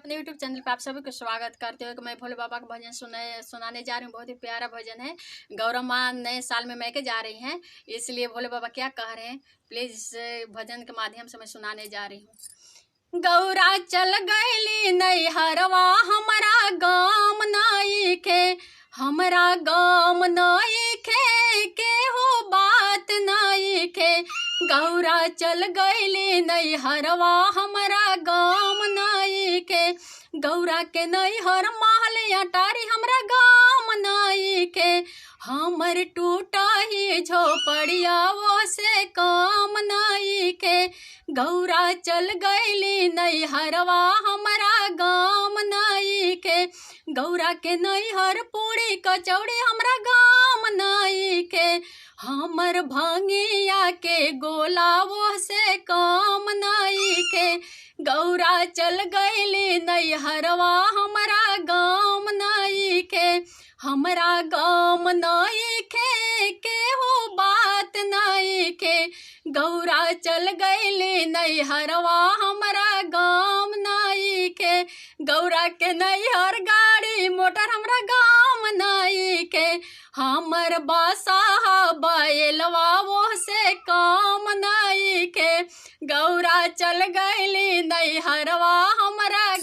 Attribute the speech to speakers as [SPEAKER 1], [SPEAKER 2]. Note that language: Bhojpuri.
[SPEAKER 1] अपने YouTube चैनल पे आप सभी को स्वागत करते हुए कि मैं भोले बाबा का भजन सुनाने जा रही हूँ। बहुत ही प्यारा भजन है। गौरव माँ नए साल में मैके जा रही हैं, इसलिए भोले बाबा क्या कह रहे हैं प्लीज इस भजन के माध्यम से मैं सुनाने जा रही हूँ। गौरा चल गईली नैहरवा हमरा गाम नइखे, हमरा गाम नइखे केहू बात नइखे। गौरा चल गईली नैहरवा हमरा गाम नइखे, गौरा के नैहर महल अटारी हमरा गाम नइखे। हमर टूटा ही झोपड़िया वो से काम नइखे। गौरा चल गईली नैहरवा हमरा गाम नइखे, गौरा के नैहर पूरी कचौड़ी हमरा गाम नइखे। हमर भंगिया के गोला वो से काम नइखे। गौरा चल गईली नैहरवा हमरा गाम नइखे, हमरा गाम नइखे केहू बात नइखे। गौरा चल गईली नैहरवा हमरा गाम नइखे, गौरा के नैहर गाड़ी मोटर हमरा गाम नइखे। हमर बसाहा बैलवा वो से काम नइखे। गौरा चल गईली नैहरवा हमरा